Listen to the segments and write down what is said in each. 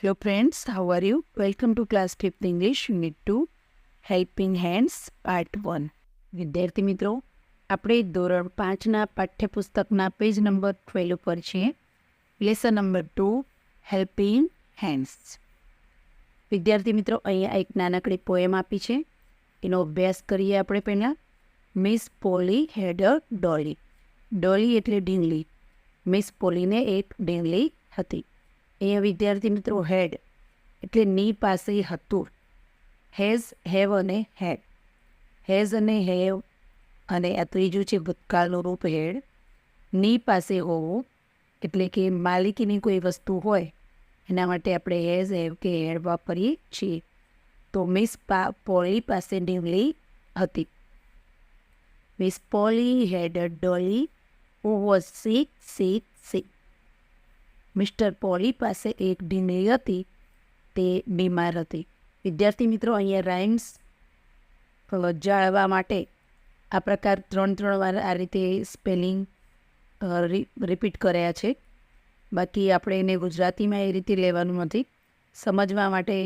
Hello friends, how are you? Welcome to class 5th English Unit 2 Helping Hands Part 1. વિદ્યાર્થી મિત્રો, આપણે ધોરણ 5ના પાઠ્યપુસ્તકના page number 12 ઉપર છીએ. Lesson number 2 helping hands. વિદ્યાર્થી મિત્રો, અહીંયા એક નાનકડી પોએમ આપી છે. એનો અભ્યાસ કરીએ આપણે પહેલાં. મિસ પોલી હેડ અ ડોલી. ડોલી એટલે ઢીંગલી. મિસ પોલીને એક ઢીંગલી હતી. અહીંયા વિદ્યાર્થી મિત્રો હેડ એટલે ની પાસે હતું. હેઝ, હેવ અને હેડ. હેઝ અને હેવ અને આ ત્રીજું છે ભૂતકાળનું રૂપ હેડ. ની પાસે હોવું એટલે કે માલિકીની કોઈ વસ્તુ હોય એના માટે આપણે હેઝ, હેવ કે હેડ વાપરીએ છીએ. તો મિસ પોલી પાસે ઢીંગલી હતી. Miss Polly had a dolly who was sick. Mister Polly પાસે એક ઢીંગલી હતી, તે બીમાર હતી. વિદ્યાર્થી મિત્રો, અહીંયા રાઇમ્સ જાળવવા માટે આ પ્રકાર 3 વાર આ રીતે સ્પેલિંગ રિપીટ કર્યા છે. બાકી આપણે એને ગુજરાતીમાં એ રીતે લેવાનું નથી. સમજવા માટે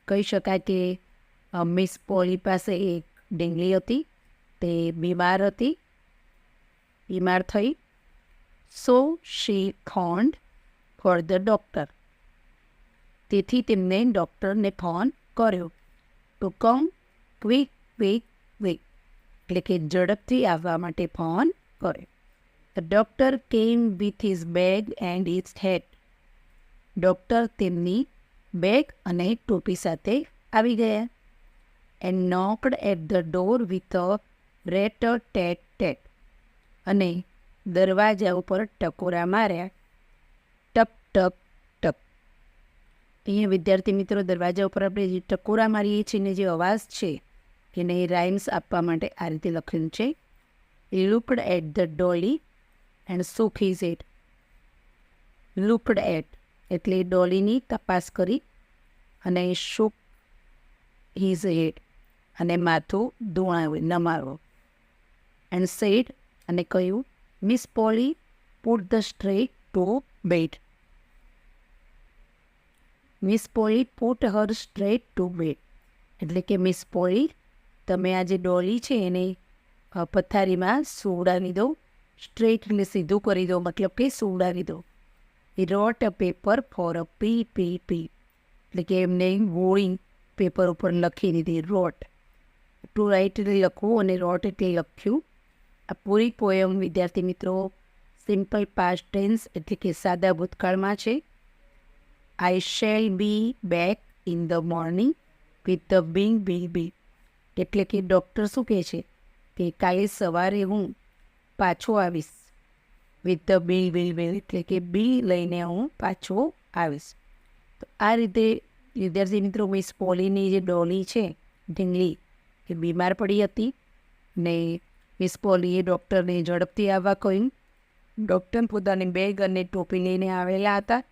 કહી શકાય કે મિસ પોલી પાસે એક ઢીંગલી હતી, તે બીમાર હતી, બીમાર થઈ. સો શી ફોન્ડ ફોર ધ ડૉક્ટર. તેથી તેમને ડૉક્ટરને ફોન કર્યો. ટુ કમ ક્વિક એટલે કે ઝડપથી આવવા માટે ફોન કર્યો. The doctor came with his bag and his hat. Doctor તેમની બેગ અને ટોપી સાથે આવી ગયા. And knocked at the door with a rat tat. અને દરવાજા ઉપર ટકોરા માર્યા. ટક ટક ટક. અહીંયા વિદ્યાર્થી મિત્રો, દરવાજા ઉપર આપણે જે ટકોરા મારીએ છીએ ને જે અવાજ છે એને રાઇમ્સ આપવા માટે આ રીતે લખેલું છે. He looked at the dolly and shook his head. Looked at એટલે ડોલીની તપાસ કરી અને shook his head અને માથું ધૂણાવ્યું, નમાવ્યું. And said અને કહ્યું, Miss Polly put the tray to bed. Miss Polly put her straight to bed એટલે કે મિસ પોલી, તમે આ જે ડોલી છે એને પથારીમાં સુવડાવી દો. સ્ટ્રેટ એટલે સીધું કરી દો, મતલબ કે સુવડાવી દો. એ રોટ અ પેપર ફોર અ પી એટલે કે એમને ગોળી પેપર ઉપર લખી દીધી. રોટ, ટુ રાઇટ એટલે લખવું અને રોટ એટલે લખ્યું. આ પૂરી પોયમ વિદ્યાર્થી મિત્રો સિમ્પલ પાસ્ટ ટેન્સ એટલે કે સાદા ભૂતકાળમાં છે. I shall be back in the morning with the bing. એટલે કે ડૉક્ટર શું કહે છે કે કાલે સવારે હું પાછો આવીશ. વિથ ધ બિલ એટલે કે બિલ લઈને હું પાછો આવીશ. તો આ રીતે વિદ્યાર્થી મિત્રો મિસ પોલીની જે ડોલી છે ઢીંગલી એ બીમાર પડી હતી ને મિસ પોલીએ ડૉક્ટરને ઝડપથી આવવા કહ્યું. ડૉક્ટર પોતાની બેગ અને ટોપી લઈને આવેલા હતા.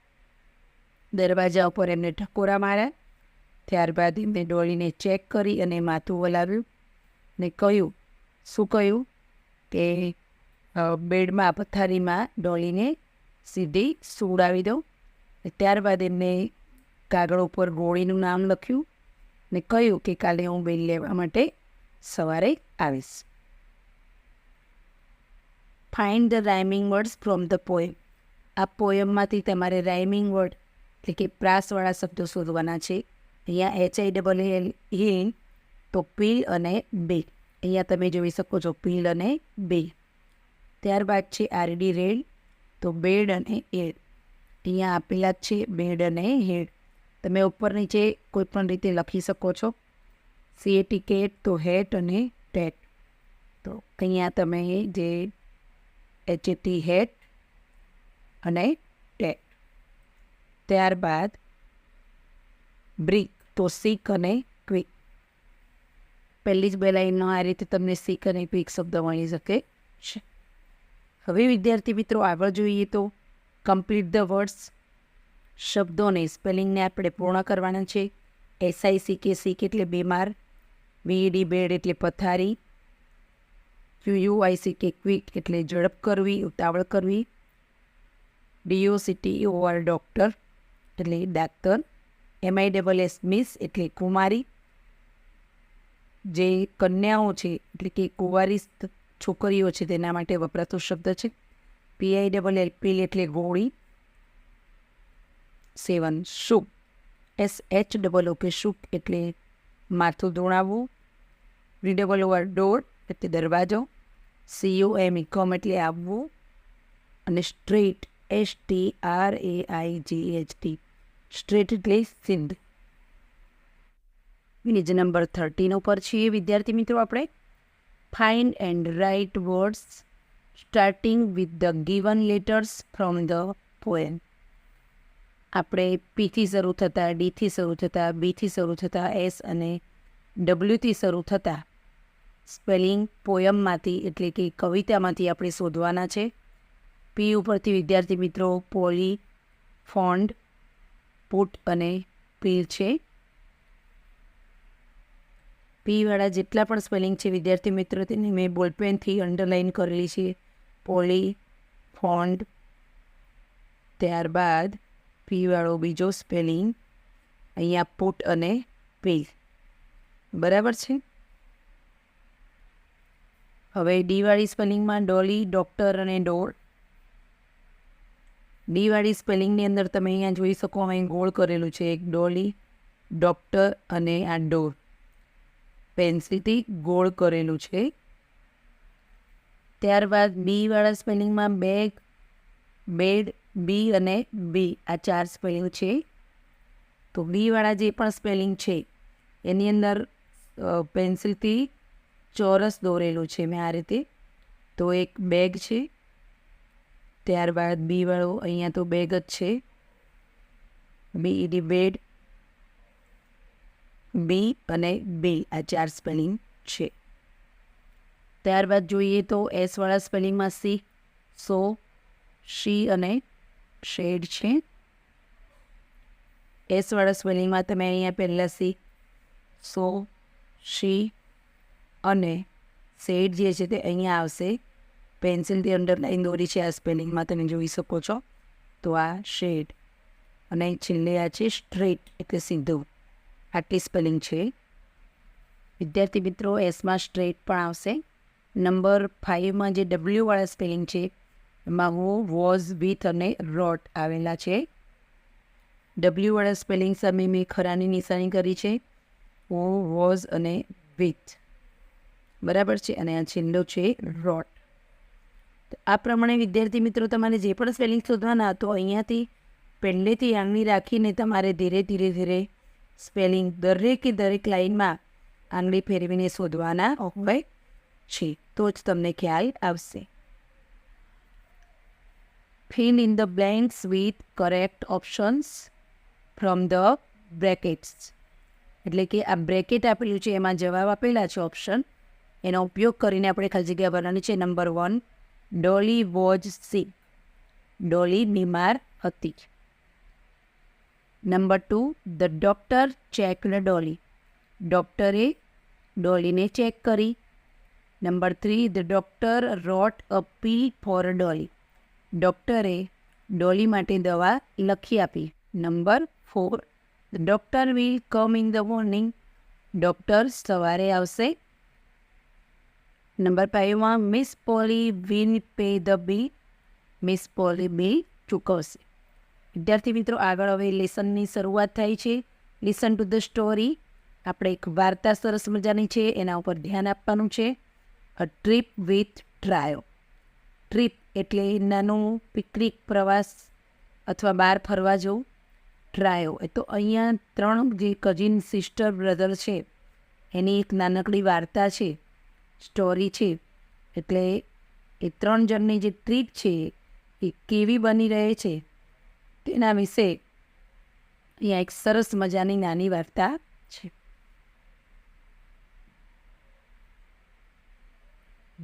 દરવાજા ઉપર એમને ટકોરા માર્યા. ત્યારબાદ એમને ડોલીને ચેક કરી અને માથું હલાવ્યું ને કહ્યું, શું કહ્યું કે બેડમાં પથારીમાં ડોલીને સીધી સુવડાવી દો. ત્યારબાદ એમને કાગળ ઉપર ગોળીનું નામ લખ્યું ને કહ્યું કે કાલે હું બિલ લેવા માટે સવારે આવીશ. Find the rhyming words from the poem. આ પોએમમાંથી તમારે રાઇમિંગ વર્ડ એટલે કે પ્રાસવાળા શબ્દો શોધવાના છે. અહીંયા HILL તો પીલ અને બિલ. અહીંયા તમે જોઈ શકો છો પીલ અને બિલ. ત્યારબાદ છે RD રેડ તો બેડ અને હેડ. અહીંયા આપેલા જ છે બેડ અને હેડ. તમે ઉપર નીચે કોઈ પણ રીતે લખી શકો છો. CAT કેટ તો હેટ અને ટેટ. તો અહીંયા તમે જે HAT હેટ અને ટેટ. ત્યારબાદ બ્રીક તો સીક અને ક્વિક. પહેલી જ બે લાઈનનો આ રીતે તમને સીક અને ક્વિક શબ્દ મળી શકે છે. હવે વિદ્યાર્થી મિત્રો આગળ જોઈએ તો કમ્પ્લીટ ધ વર્ડ્સ. શબ્દોને સ્પેલિંગને આપણે પૂર્ણ કરવાના છે. SICK સીક એટલે બીમાર. BED બેડ એટલે પથારી. QUICK ક્વિક એટલે ઝડપ કરવી, ઉતાવળ કરવી. DOCTOR ડૉક્ટર એટલે ડાક્ટર. MISS મિસ એટલે કુમારી, જે કન્યાઓ છે એટલે કે કુંવારી છોકરીઓ છે તેના માટે વપરાતો શબ્દ છે. PILL એટલે ગોળી. 7 શુક, SHOOK શુક એટલે માથું ધોણાવવું. DOOR ડોર એટલે દરવાજો. COM એટલે આવવું. અને સ્ટ્રેટ STRAIGHT સ્ટ્રેટ એટલે સિંધ. પેજ નંબર 13 ઉપર છીએ વિદ્યાર્થી મિત્રો. આપણે find and write words starting with the given letters from the poem. આપણે પીથી શરૂ થતા, ડીથી શરૂ થતા, બીથી શરૂ થતા, S અને Wથી શરૂ થતા સ્પેલિંગ પોયમમાંથી એટલે કે કવિતામાંથી આપણે શોધવાના છે. પી ઉપરથી વિદ્યાર્થી મિત્રો પોલી, ફોન્ડ, પુટ અને પીલ છે. પીવાળા જેટલા પણ સ્પેલિંગ છે વિદ્યાર્થી મિત્રો તેને મેં બોલપેનથી અંડરલાઇન કરેલી છે. પોલી, ફોન્ડ, ત્યારબાદ પીવાળો બીજો સ્પેલિંગ અહીંયા પુટ અને પીલ. બરાબર છે. હવે ડીવાળી સ્પેલિંગમાં ડોલી, ડૉક્ટર અને ડોર. ડીવાળી સ્પેલિંગની અંદર તમે અહીંયા જોઈ શકો, અહીં ગોળ કરેલું છે એક ડોલી, ડૉક્ટર અને આ ડોર પેન્સિલથી ગોળ કરેલું છે. ત્યારબાદ બીવાળા સ્પેલિંગમાં બેગ, બેડ, બી અને બી આ 4 સ્પેલિંગ છે. તો બીવાળા જે પણ સ્પેલિંગ છે એની અંદર પેન્સિલથી ચોરસ દોરેલું છે મેં આ રીતે. તો એક બેગ છે. ત્યારબાદ બીવાળો અહીંયા તો બેગ જ છે. BED બેડ, બી અને બી આ 4 સ્પેલિંગ છે. ત્યારબાદ જોઈએ તો એસવાળા સ્પેલિંગમાં સી, સો, શી અને શેડ છે. એસવાળા સ્પેલિંગમાં તમે અહીંયા પહેલાં સી, સો, શી અને શેડ જે છે તે અહીંયા આવશે. પેન્સિલથી અંડરલાઇન દોરી છે આ સ્પેલિંગમાં તમે જોઈ શકો છો. તો આ શેડ અને છેલ્લે આ છે સ્ટ્રેટ એટલે સીધું. આટલી સ્પેલિંગ છે વિદ્યાર્થી મિત્રો. એસમાં સ્ટ્રેટ પણ આવશે. નંબર 5માં જે ડબલ્યુવાળા સ્પેલિંગ છે એમાં હું, વોઝ, વિથ અને રોટ આવેલા છે. ડબલ્યુવાળા સ્પેલિંગ સામે મેં ખરાની નિશાની કરી છે. હું, વોઝ અને વિથ. બરાબર છે. અને આ છેલ્લો છે રોટ. આ પ્રમાણે વિદ્યાર્થી મિત્રો તમારે જે પણ સ્પેલિંગ શોધવાના તો અહીંયાથી પહેલેથી આંગળી રાખીને તમારે ધીરે ધીરે સ્પેલિંગ દરેકે દરેક લાઇનમાં આંગળી ફેરવીને શોધવાના હોય છે. તો જ તમને ખ્યાલ આવશે. Fill in the blanks with correct options from the brackets. એટલે કે આ બ્રેકેટ આપેલું છે એમાં જવાબ આપેલા છે ઓપ્શન, એનો ઉપયોગ કરીને આપણે ખાલી જગ્યા ભરવાની છે. Number 1 dolly was six. Dolly બીમાર હતી. Number 2 the doctor checked Dolly. ડૉક્ટરે ડોલીને ચેક કરી. Number 3 the doctor wrote a pill for Dolly. ડૉક્ટરે ડોલી માટે દવા લખી આપી. Number 4 the doctor will come in the morning. Doctor સવારે આવશે. નંબર 5માં Miss Polly will pay the bill. Miss Polly bill ચૂકવશે. વિદ્યાર્થી મિત્રો આગળ હવે લેસનની શરૂઆત થાય છે. Listen to the story. આપણે એક વાર્તા સરસ મજાની છે એના ઉપર ધ્યાન આપવાનું છે. A trip with trio. Trip એટલે નાનું પિકનિક પ્રવાસ અથવા બહાર ફરવા જવું. ટ્રાયો એ તો અહીંયા 3 જે કઝિન સિસ્ટર બ્રધર છે એની એક નાનકડી વાર્તા છે, સ્ટોરી છે. એટલે એ 3 જણની જે ટ્રીપ છે એ કેવી બની રહે છે તેના વિશે અહીંયા એક સરસ મજાની નાની વાર્તા છે.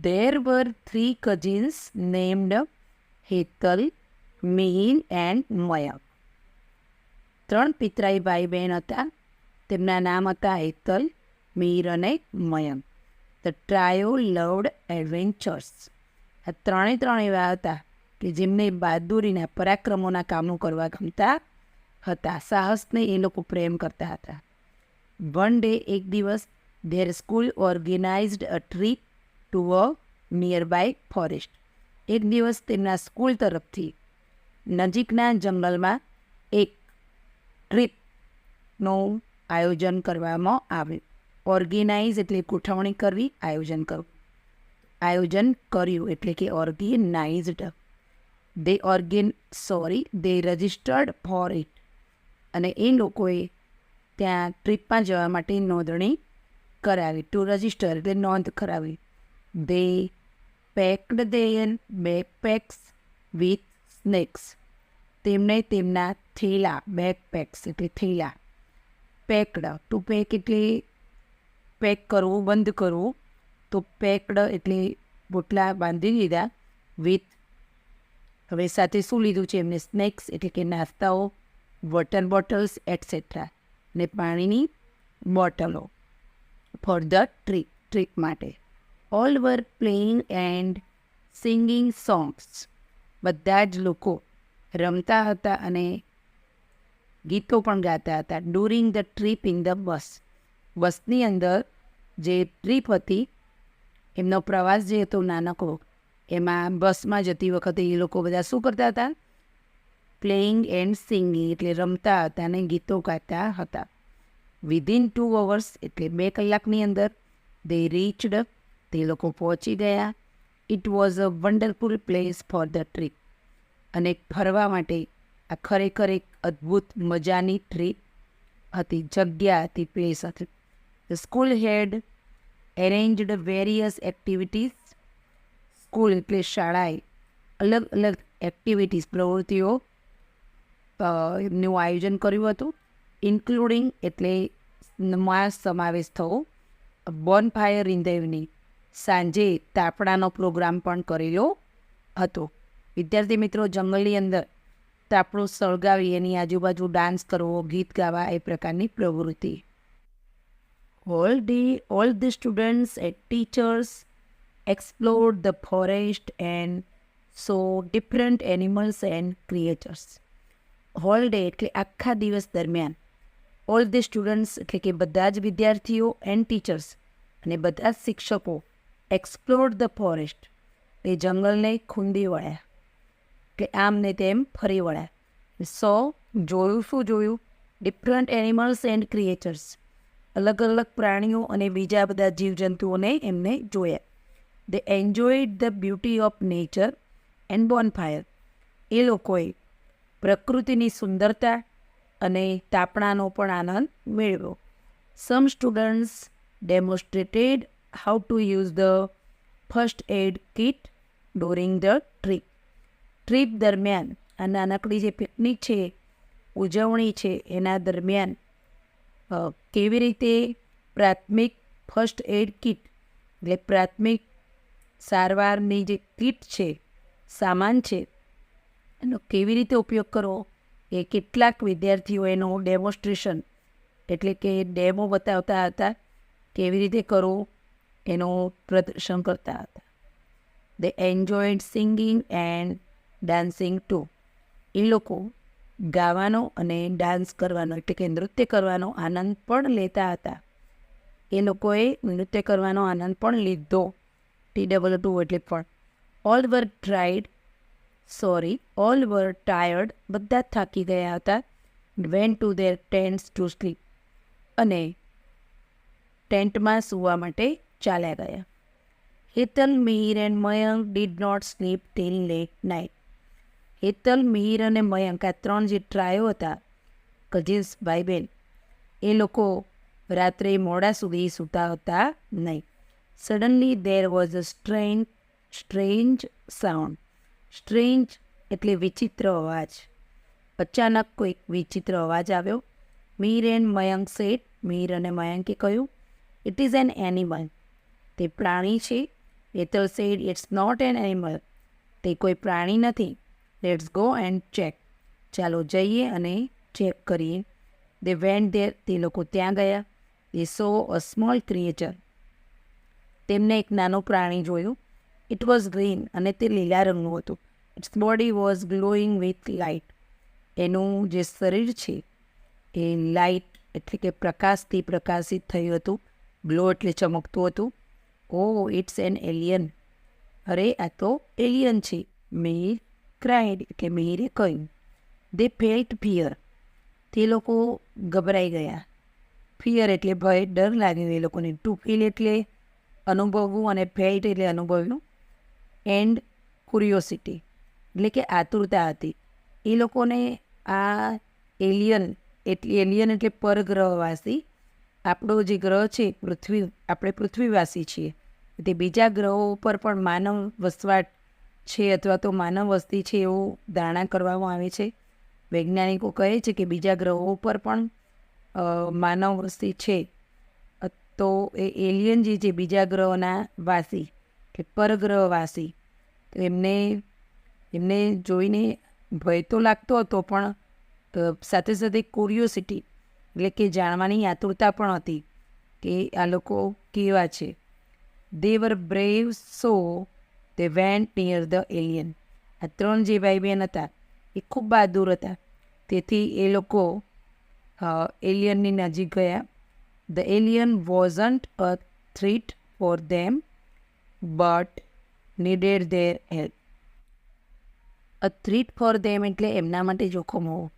There were 3 cousins named Hetal, Mihin and Mayank. 3 પિતરાઈ ભાઈ બહેન હતા. તેમના નામ હતા હેતલ, મિહિર અને Mayank. The trio loved adventures. આ ત્રણે એવા હતા કે જેમને બહાદુરીના પરાક્રમોના કામો કરવા ગમતા હતા. સાહસને એ લોકો પ્રેમ કરતા હતા. વન ડે, એક દિવસ, their school organised a trip to a nearby forest. એક દિવસ તેમના સ્કૂલ તરફથી નજીકના જંગલમાં એક ટ્રીપનું આયોજન કરવામાં આવ્યું. ઓર્ગેનાઇઝ એટલે ગોઠવણી કરવી, આયોજન કરવું. આયોજન કર્યું એટલે કે organised. They registered four it. અને એ લોકોએ ત્યાં ટ્રીપમાં જવા માટે નોંધણી કરાવી. ટુ રજિસ્ટર એટલે નોંધ કરાવી. They packed their backpacks with snacks. તેમણે તેમના થેલા, બેકપેક્સ એટલે થેલા, પેક્ડ, ટુ પેક એટલે પેક કરવું, બંધ કરવું, તો પેક્ડ એટલે બોટલા બાંધી દીધા. વિથ, હવે સાથે શું લીધું છે એમને? સ્નેક્સ એટલે કે નાસ્તાઓ, વોટર બોટલ્સ એટસેટ્રા, ને પાણીની બોટલો. ફોર ધ ટ્રીપ માટે. All were playing and singing songs. બધા જ લોકો રમતા હતા અને ગીતો પણ ગાતા હતા. During the trip in the bus. બસની અંદર જે ટ્રીપ હતી, એમનો પ્રવાસ જે હતો નાનકડો, એમાં બસમાં જતી વખતે એ લોકો બધા શું કરતા હતા? પ્લેઇંગ એન્ડ સિંગિંગ એટલે રમતા હતા અને ગીતો ગાતા હતા. વિધિન 2 hours એટલે 2 કલાકની અંદર દે રીચડ, તે લોકો પહોંચી ગયા. It was a wonderful place four the trip. અને ફરવા માટે આ ખરેખર એક અદ્ભુત મજાની ટ્રીપ હતી, જગ્યા હતી, પ્લેસ હતી. The school head arranged various activities. School એટલે શાળાએ અલગ અલગ એક્ટિવિટીઝ, પ્રવૃત્તિઓ એમનું આયોજન કર્યું હતું. ઇન્ક્લુડિંગ એટલે માં સમાવેશ થવો. Bonfire in the evening. સાંજે તાપણાનો પ્રોગ્રામ પણ કરેલો હતો. વિદ્યાર્થી મિત્રો, જંગલની અંદર તાપણું સળગાવી એની આજુબાજુ ડાન્સ કરવો, ગીત ગાવા, એ પ્રકારની પ્રવૃત્તિ. all the students and teachers explored the forest and saw different animals and creatures. Hall day એટલે આખા દિવસ દરમિયાન. ઓલ ધ સ્ટુડન્ટ્સ એટલે કે બધા જ વિદ્યાર્થીઓ, એન્ડ ટીચર્સ અને બધા જ શિક્ષકો, એક્સપ્લોર્ડ ધ ફોરેસ્ટ એ જંગલને ખૂંદી વળ્યા, કે આમ ને તેમ ફરી વળ્યા. સો જોયું, શું જોયું? ડિફરન્ટ એનિમલ્સ એન્ડ ક્રિએચર્સ, અલગ અલગ પ્રાણીઓ અને બીજા બધા જીવજંતુઓને એમને જોયા. They enjoyed the beauty of nature and bonfire. એ લોકોએ પ્રકૃતિની સુંદરતા અને તાપણાનો પણ આનંદ મેળવ્યો. Some students demonstrated how to use the first aid kit during the trip. Trip દરમિયાન આ નાનકડી જે પિકનિક છે, ઉજવણી છે, એના દરમિયાન કેવી રીતે પ્રાથમિક ફર્સ્ટ એડ કિટ એટલે પ્રાથમિક સારવારની જે કિટ છે, સામાન છે, એનો કેવી રીતે ઉપયોગ કરવો, એ કેટલાક વિદ્યાર્થીઓ એનો ડેમોન્સ્ટ્રેશન એટલે કે ડેમો બતાવતા હતા, કેવી રીતે કરવું એનું પ્રદર્શન કરતા હતા. They enjoyed singing and dancing too. એ લોકો ગાવાનો અને ડાન્સ કરવાનો એટલે કે નૃત્ય કરવાનો આનંદ પણ લેતા હતા. એ લોકોએ નૃત્ય કરવાનો આનંદ પણ લીધો. TW2 એટલે પણ. ઓલ વર ટાયર્ડ, બધા જ થાકી ગયા હતા. Went to their tents to sleep, અને ટેન્ટમાં સૂવા માટે ચાલ્યા ગયા. Hetal, Mihir and Mayank did not sleep till late night. Hetal, Mihir અને મયંક, આ 3 જે ટ્રાયો હતા, કઝિન્સ, ભાઈ બહેન, એ લોકો રાત્રે મોડા સુધી સૂતા હતા નહીં. Suddenly there was a strange sound. Strange એટલે વિચિત્ર અવાજ. અચાનક કોઈક વિચિત્ર અવાજ આવ્યો. Mihir and Mayank said. મિહિર અને મયંકે કહ્યું, ઇટ ઇઝ એન એનિમલ. તે પ્રાણી છે. Hetal said, it's not an animal. તે કોઈ પ્રાણી નથી. Let's go and check. ચાલો જઈએ અને ચેક કરીએ. They went there. તે લોકો ત્યાં ગયા. They saw a small creature. તેમને એક નાનું પ્રાણી જોયું. ઇટ વોઝ ગ્રીન, અને તે લીલા રંગનું હતું. Its body was glowing with light. એનું જે શરીર છે એ લાઇટ એટલે કે પ્રકાશથી પ્રકાશિત થયું હતું. ગ્લો એટલે ચમકતું હતું. ઓ ઇટ્સ એન એલિયન, અરે આ તો એલિયન છે. મિહિર ક્રાઇડ કે મિહિરે કહ્યું. દે ફેલ્ટ ફિયર, તે લોકો ગભરાઈ ગયા. ફિયર એટલે ભય, ડર લાગ્યો એ લોકોને. ટુ ફીલ એટલે અનુભવવું અને ફેલ્ટ એટલે અનુભવ્યું. એન્ડ ક્યુરિયોસિટી એટલે કે આતુરતા હતી. એ લોકોને આ એલિયન એટલે પરગ્રહવાસી, આપણો જે ગ્રહ છે પૃથ્વી, આપણે પૃથ્વીવાસી છીએ, તે બીજા ગ્રહો ઉપર પણ માનવ વસવાટ છે અથવા તો માનવ વસ્તી છે એવું ધારણા કરવામાં આવે છે. વૈજ્ઞાનિકો કહે છે કે બીજા ગ્રહો ઉપર પણ માનવ વસ્તી છે. તો એ એલિયન જે છે બીજા ગ્રહોના વાસી કે પરગ્રહવાસી, તો એમને જોઈને ભય તો લાગતો હતો, પણ સાથે સાથે ક્યુરિયોસિટી એટલે કે જાણવાની આતુરતા પણ હતી કે આ લોકો કેવા છે. They were brave so they went near the alien. આ 3 જે ભાઈ બહેન હતા એ ખૂબ બહાદુર હતા, તેથી એ લોકો એલિયનની નજીક ગયા. The alien wasn't a threat for them but needed there help. A threat for them એટલે એમના માટે જોખમ હોવું.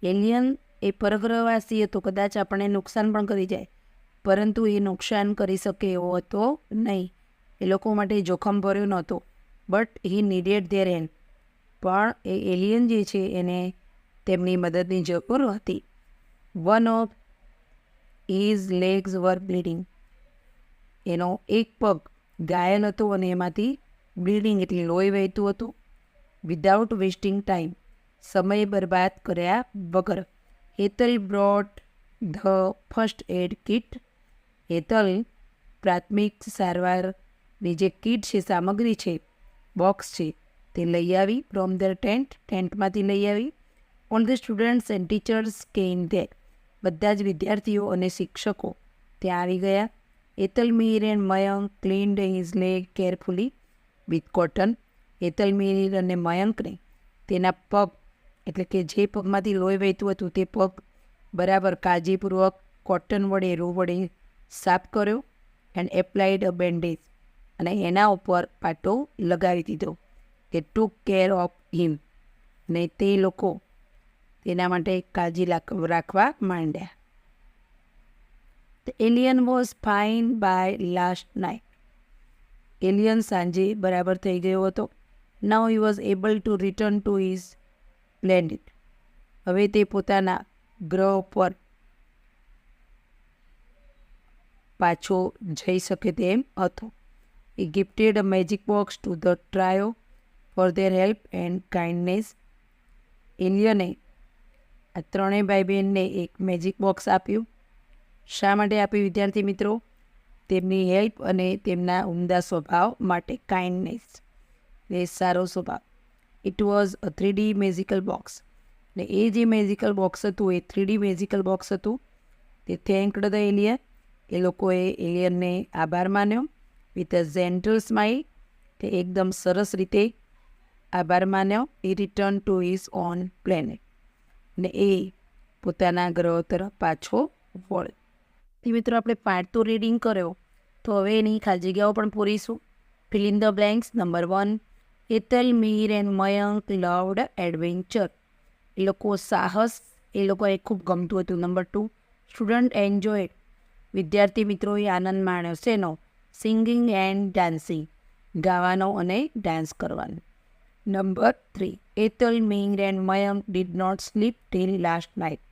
એલિયન એ પરગ્રહવાસી હતો, કદાચ આપણને નુકસાન પણ કરી જાય, પરંતુ એ નુકસાન કરી શકે એવો હતો નહીં. એ લોકો માટે જોખમ ભર્યો નહોતો. But he needed there help, પણ એ એલિયન જે છે એને તેમની મદદની જરૂર હતી. One of his legs were bleeding, એનો એક પગ ઘાયલ હતો અને એમાંથી બ્લીડિંગ એટલે લોહી વહેતું હતું. વિધાઉટ વેસ્ટિંગ ટાઈમ, સમય બરબાદ કર્યા વગર, Hetal brought the first aid kit. Hetal પ્રાથમિક સારવારની જે કિટ છે, સામગ્રી છે, બોક્સ છે, તે લઈ આવી. ફ્રોમ ધર ટેન્ટમાંથી લઈ આવી. All the students and teachers came there, બધા જ વિદ્યાર્થીઓ અને શિક્ષકો ત્યાં આવી ગયા. Hetal, Mihir and Mayank cleaned his leg carefully with cotton. Hetal, Mihir અને મયંકને તેના પગ એટલે કે જે પગમાંથી લોહી વહેતું હતું તે પગ બરાબર કાળજીપૂર્વક કોટન વડે, રૂ વડે સાફ કર્યો. એન્ડ એપ્લાઇડ અ બેન્ડેજ, અને એના ઉપર પાટો લગાવી દીધો. કે ટુક કેર ઓફ હિમ, અને તે લોકો તેના માટે કાળજી રાખવા માંડ્યા. The alien was fine by last night. Alien સાંજે બરાબર થઈ ગયો હતો. Now he was able to return to his planet. હવે તે પોતાના ગ્રહ પર પાછો જઈ શકે તેમ હતો. He gifted a magic box to the trio for their help and kindness. એલિયને આ 3 ભાઈ બહેનને એક મેજિક બોક્સ આપ્યું. શા માટે આપ્યું વિદ્યાર્થી મિત્રો? તેમની હેલ્પ અને તેમના ઉમદા સ્વભાવ માટે. કાઇન્ડનેસ એ સારો સ્વભાવ. It was a 3D magical box, ને એ જે મેજિકલ બોક્સ હતું એ 3D મેજિકલ બોક્સ હતું. તે થેન્કડ ધ એલિયન, એ લોકોએ એલિયનને આભાર માન્યો. વિથ અ જેન્ટલ સ્માઇલ, તે એકદમ સરસ રીતે આભાર માન્યો. એ return to his own planet, ને એ પોતાના ગ્રહ તરફ પાછો વળ્યો. મિત્રો આપણે પાર્ટ 2 રીડિંગ કર્યો, તો હવે એની ખાલી જગ્યાઓ પણ પૂરીશું. Fill in the blanks. Number 1, Hetal, Mihir and Mayank loved adventure. એ લોકો સાહસ, એ લોકોને ખૂબ ગમતું હતું. Number 2, student enjoy. વિદ્યાર્થી મિત્રોએ આનંદ માણ્યો. શેનો? સિંગિંગ એન્ડ ડાન્સિંગ, ગાવાનો અને ડાન્સ કરવાનો. Number 3, Hetal, Mihir and Mayank did not sleep till last night.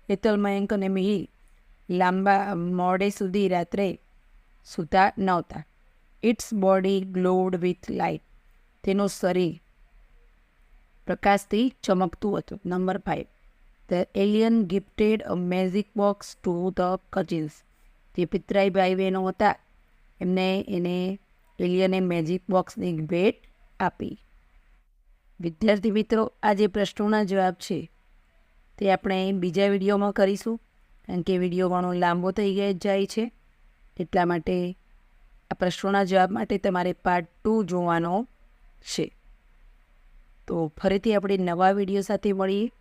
Hetal, Mayank અને મિહિર લાંબા મોડે સુધી રાત્રે સૂતા નહોતા. Its body glowed with light. તેનું શરીર પ્રકાશથી ચમકતું હતું. Number 5, the alien gifted a magic box to the cousins. જે પિતરાઈ ભાઈ બહેનો હતા એને એલિયને મેજિક બોક્સની ભેટ આપી. વિદ્યાર્થી મિત્રો, આ જે પ્રશ્નોના જવાબ છે તે આપણે બીજા વિડીયોમાં કરીશું, કારણ કે વિડીયો ઘણો લાંબો થઈ જાય છે. એટલા માટે આ પ્રશ્નોના જવાબ માટે તમારે પાર્ટ 2 જોવાનો છે. તો ફરીથી આપણે નવા વિડીયો સાથે મળીએ.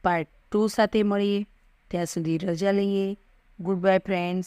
પાર્ટ 2 સાથે મળીએ. ત્યાં સુધી રજા લઈએ. Good bye friends.